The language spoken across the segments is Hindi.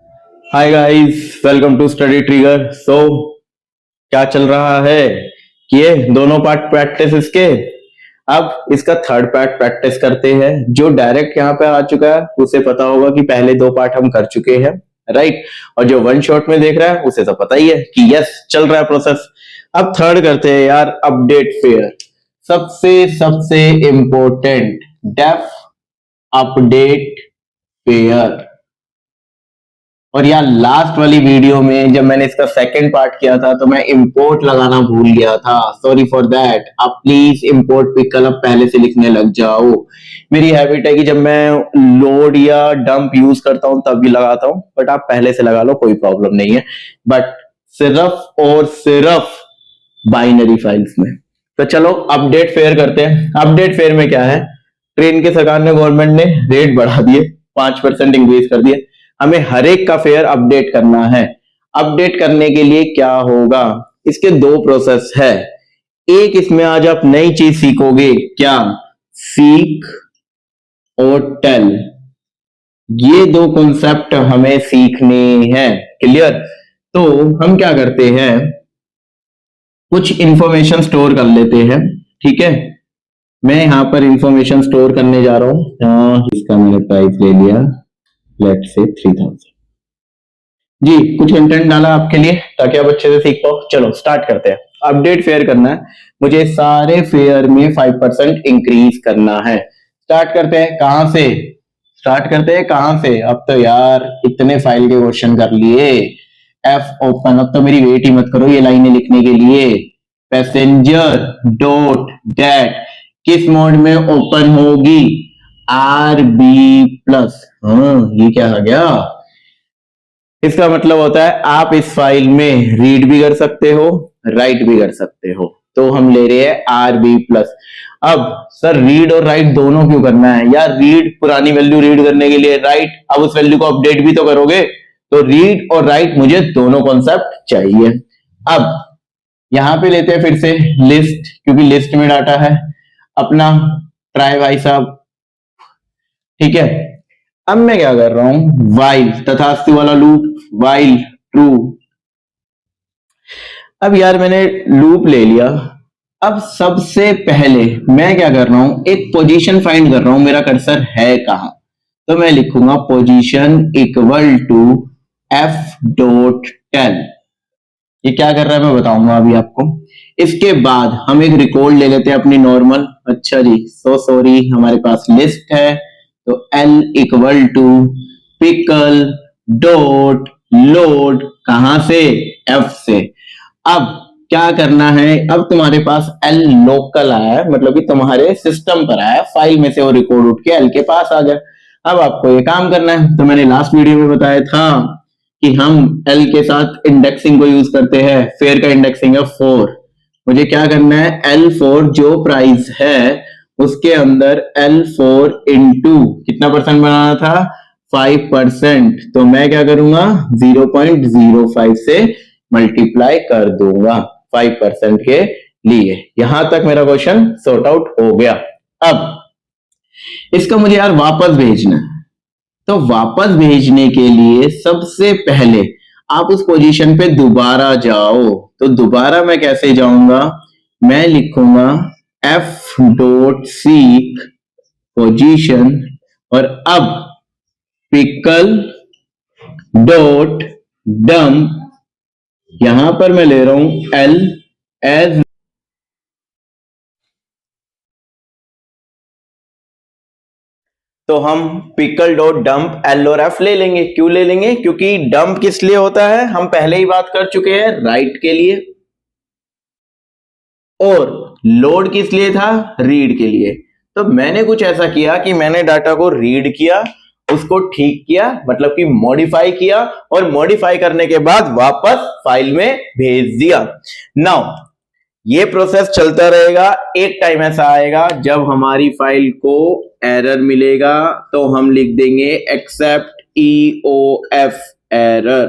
Hi guys, welcome to Study Trigger. क्या चल रहा है कि ये दोनों पार्ट प्रैक्टिस इसके। अब इसका थर्ड पार्ट प्रैक्टिस करते हैं। जो डायरेक्ट यहाँ पे आ चुका है उसे पता होगा कि पहले दो पार्ट हम कर चुके हैं, राइट। और जो वन शॉट में देख रहा है उसे तो पता ही है कि यस चल रहा है प्रोसेस। अब थर्ड करते हैं यार, अपडेट फेयर। सबसे सबसे इंपॉर्टेंट डेफ अपडेट फेयर। और यार लास्ट वाली वीडियो में जब मैंने इसका सेकंड पार्ट किया था तो मैं इंपोर्ट लगाना भूल गया था, सॉरी फॉर दैट। आप प्लीज इंपोर्ट पिकल अब पहले से लिखने लग जाओ। मेरी हैबिट है कि जब मैं लोड या डंप यूज करता हूं तब भी लगाता हूं, बट आप पहले से लगा लो, कोई प्रॉब्लम नहीं है। बट सिर्फ और सिर्फ बाइनरी फाइल्स में। तो चलो अपडेट फेयर करते हैं। अपडेट फेयर में क्या है, ट्रेन के सरकार ने, गवर्नमेंट ने रेट बढ़ा दिए, 5% इंक्रीज कर दिए। हमें हर एक का फेयर अपडेट करना है। अपडेट करने के लिए क्या होगा, इसके दो प्रोसेस है। एक, इसमें आज आप नई चीज सीखोगे, क्या, सीक और टेल। ये दो कॉन्सेप्ट हमें सीखने हैं, क्लियर। तो हम क्या करते हैं, कुछ इंफॉर्मेशन स्टोर कर लेते हैं, ठीक है। मैं यहां पर इंफॉर्मेशन स्टोर करने जा रहा हूं। इसका मैंने प्राइस ले लिया, लेट्स से 3000 जी। कुछ कंटेंट डाला आपके लिए ताकि आप अच्छे से सीख पाओ। चलो स्टार्ट करते हैं। अपडेट फेयर करना है मुझे, सारे फेयर में 5% इंक्रीज करना है। स्टार्ट करते हैं कहां से, कहां से। अब तो यार इतने फाइल के क्वेश्चन कर लिए। एफ ओपन, अब तो मेरी वेट ही मत करो ये लाइनें लिखने के लिए। पैसेंजर डॉट डेट किस मोड में ओपन होगी, आर बी प्लस। ये क्या आ गया, इसका मतलब होता है आप इस फाइल में रीड भी कर सकते हो, राइट भी कर सकते हो। तो हम ले रहे हैं आर बी प्लस। अब सर रीड और राइट दोनों क्यों करना है यार, रीड पुरानी वैल्यू रीड करने के लिए, राइट अब उस वैल्यू को अपडेट भी तो करोगे। तो रीड और राइट मुझे दोनों कॉन्सेप्ट चाहिए। अब यहां पे लेते हैं फिर से लिस्ट, क्योंकि लिस्ट में डाटा है अपना। ट्राई भाई साहब, ठीक है। अब मैं क्या कर रहा हूं, वाइल तथास्तु वाला लूप, वाइल ट्रू। अब यार मैंने लूप ले लिया। अब सबसे पहले मैं क्या कर रहा हूं, एक पोजीशन फाइंड कर रहा हूं, मेरा कर्सर है कहां। तो मैं लिखूंगा position equal to F dot tell. ये क्या कर रहा है मैं बताऊंगा अभी आपको। इसके बाद हम एक रिकॉर्ड ले लेते हैं अपनी नॉर्मल। अच्छा जी, सो सॉरी, हमारे पास लिस्ट है तो L equal to pickle dot load, कहां से, एफ से। अब क्या करना है, अब तुम्हारे पास एल लोकल आया है, मतलब कि तुम्हारे सिस्टम पर आया, फाइल में से वो रिकॉर्ड उठ के एल के पास आ गया। अब आपको ये काम करना है। तो मैंने लास्ट वीडियो में बताया था कि हम एल के साथ इंडेक्सिंग को यूज करते हैं। फेयर का इंडेक्सिंग है 4। मुझे क्या करना है, L4 जो प्राइस है उसके अंदर L4 इंटू कितना परसेंट बनाना था, 5%। तो मैं क्या करूंगा, 0.05 से मल्टीप्लाई कर दूंगा 5% के लिए। यहां तक मेरा क्वेश्चन सॉर्ट आउट हो गया। अब इसका मुझे यार वापस भेजना है। तो वापस भेजने के लिए सबसे पहले आप उस पोजीशन पे दोबारा जाओ। तो दोबारा मैं कैसे जाऊंगा, मैं लिखूंगा एफ डॉट सीक पोजीशन, और अब पिकल डॉट डंप, यहां पर मैं ले रहा हूं एल एज। तो हम पिकल डॉट डंप एल और एफ ले लेंगे। क्यों ले लेंगे, क्योंकि डंप किस लिए होता है हम पहले ही बात कर चुके हैं, राइट के लिए। और लोड किस लिए था, रीड के लिए। तो मैंने कुछ ऐसा किया कि मैंने डाटा को रीड किया, उसको ठीक किया, मतलब कि मॉडिफाई किया, और मॉडिफाई करने के बाद वापस फाइल में भेज दिया। नाउ ये प्रोसेस चलता रहेगा। एक टाइम ऐसा आएगा जब हमारी फाइल को एरर मिलेगा तो हम लिख देंगे एक्सेप्ट EOF एरर,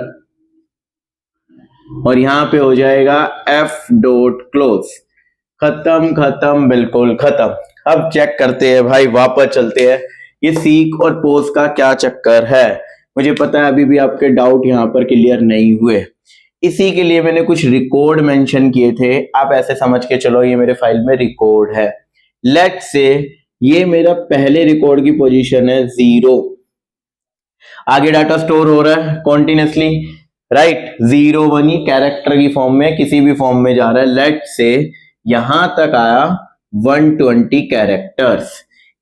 और यहां पे हो जाएगा एफ डॉट क्लोज। खत्म खत्म, बिल्कुल खत्म। अब चेक करते हैं भाई, वापस चलते हैं। ये सीक और पोज का क्या चक्कर है, मुझे पता है अभी भी आपके डाउट यहाँ पर क्लियर नहीं हुए, इसी के लिए मैंने कुछ रिकॉर्ड मेंशन किए थे। आप ऐसे समझ के चलो ये मेरे फाइल में रिकॉर्ड है। लेट्स से ये मेरा पहले रिकॉर्ड की पोजीशन है 0, आगे डाटा स्टोर हो रहा है कॉन्टिन्यूसली, राइट। 0 1 कैरेक्टर की फॉर्म में किसी भी फॉर्म में जा रहा है। लेट्स से यहां तक आया 120 कैरेक्टर्स,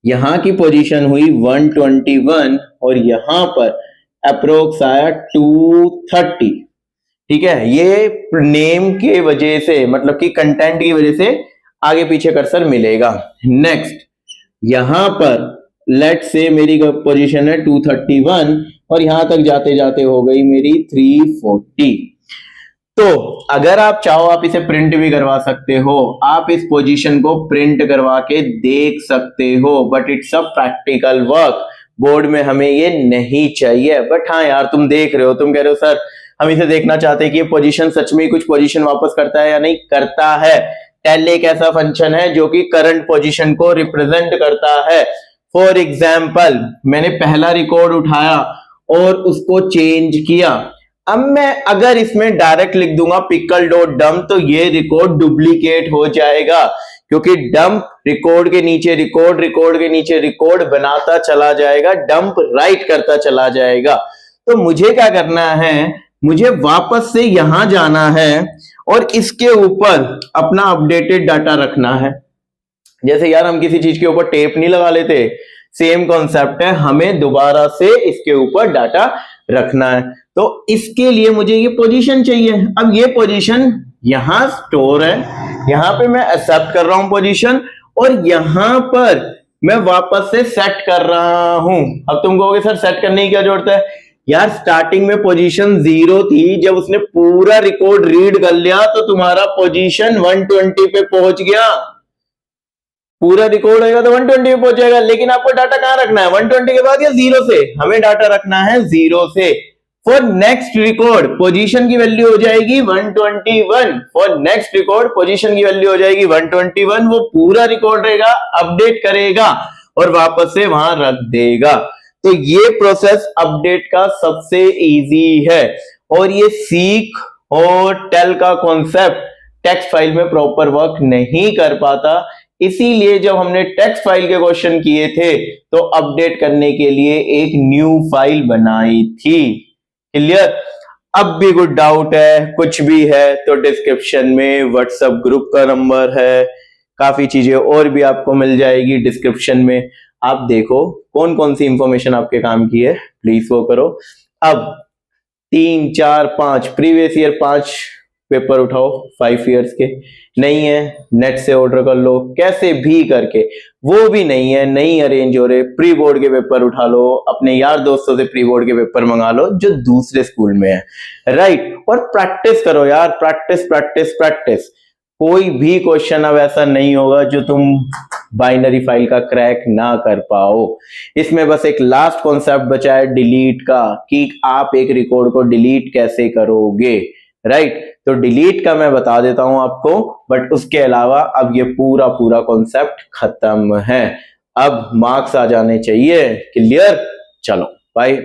यहां की पोजीशन हुई 121 और यहां पर अप्रोक्स आया 230। ठीक है, ये नेम के वजह से, मतलब कि कंटेंट की वजह से आगे पीछे कर्सर मिलेगा। नेक्स्ट यहां पर लेट्स से मेरी पोजीशन है 231 और यहां तक जाते जाते हो गई मेरी 340। तो अगर आप चाहो आप इसे प्रिंट भी करवा सकते हो, आप इस पोजीशन को प्रिंट करवा के देख सकते हो, but it's a practical work. Board में हमें ये नहीं चाहिए। बट हाँ यार, तुम देख रहे हो, तुम कह रहे हो सर हम इसे देखना चाहते हैं कि ये पोजीशन सच में कुछ पोजीशन वापस करता है या नहीं करता है। टेल एक ऐसा फंक्शन है जो कि करंट पोजीशन को रिप्रेजेंट करता है। फॉर एग्जाम्पल मैंने पहला रिकॉर्ड उठाया और उसको चेंज किया। अब मैं अगर इसमें डायरेक्ट लिख दूंगा पिकल डॉट डंप तो ये रिकॉर्ड डुप्लीकेट हो जाएगा, क्योंकि डंप रिकॉर्ड के नीचे रिकॉर्ड, रिकॉर्ड के नीचे रिकॉर्ड बनाता चला जाएगा, डंप राइट करता चला जाएगा। तो मुझे क्या करना है, मुझे वापस से यहां जाना है और इसके ऊपर अपना अपडेटेड डाटा रखना है। जैसे यार हम किसी चीज के ऊपर टेप नहीं लगा लेते, सेम कॉन्सेप्ट है, हमें दोबारा से इसके ऊपर डाटा रखना है। तो इसके लिए मुझे ये पोजीशन चाहिए। अब ये पोजीशन यहां स्टोर है, यहां पे मैं एक्सेप्ट कर रहा हूं पोजीशन और यहां पर मैं वापस से सेट कर रहा हूं। अब तुम कहोगे सर सेट करने की क्या जरूरत है? यार स्टार्टिंग में पोजीशन 0 थी, जब उसने पूरा रिकॉर्ड रीड कर लिया तो तुम्हारा पोजीशन 120 पे पहुंच गया। पूरा रिकॉर्ड होगा तो 120 पे पहुंच जाएगा, लेकिन आपको डाटा कहां रखना है, 120 के बाद या 0 से? हमें डाटा रखना है 0 से। फॉर नेक्स्ट रिकॉर्ड पोजीशन की वैल्यू हो जाएगी 121। फॉर नेक्स्ट रिकॉर्ड पोजीशन की वैल्यू हो जाएगी 121। वो पूरा रिकॉर्ड रहेगा, अपडेट करेगा और वापस से वहां रख देगा। तो ये प्रोसेस अपडेट का सबसे इजी है और ये सीक और टेल का कॉन्सेप्ट टेक्स्ट फाइल में प्रॉपर वर्क नहीं कर पाता। इसीलिए जब हमने टेक्स्ट फाइल के क्वेश्चन किए थे तो अपडेट करने के लिए एक न्यू फाइल बनाई थी। क्लियर? अब भी कुछ डाउट है, कुछ भी है तो डिस्क्रिप्शन में व्हाट्सएप ग्रुप का नंबर है, काफी चीजें और भी आपको मिल जाएगी डिस्क्रिप्शन में। आप देखो कौन कौन सी इंफॉर्मेशन आपके काम की है, प्लीज वो करो। अब 3 4 5 प्रीवियस ईयर 5 पेपर उठाओ 5 इयर्स के, नहीं है नेट से ऑर्डर कर लो, कैसे भी करके। वो भी नहीं है, नहीं अरेंज हो रहे, प्री बोर्ड के पेपर उठा लो, अपने यार दोस्तों से प्री बोर्ड के पेपर मंगा लो जो दूसरे स्कूल में है, राइट। और प्रैक्टिस करो यार, प्रैक्टिस प्रैक्टिस प्रैक्टिस। कोई भी क्वेश्चन अब ऐसा नहीं होगा जो तुम बाइनरी फाइल का क्रैक ना कर पाओ। इसमें बस एक लास्ट कॉन्सेप्ट बचा है डिलीट का, कि आप एक रिकॉर्ड को डिलीट कैसे करोगे, राइट। तो डिलीट का मैं बता देता हूं आपको, बट उसके अलावा अब ये पूरा पूरा कॉन्सेप्ट खत्म है। अब मार्क्स आ जाने चाहिए। क्लियर? चलो बाय।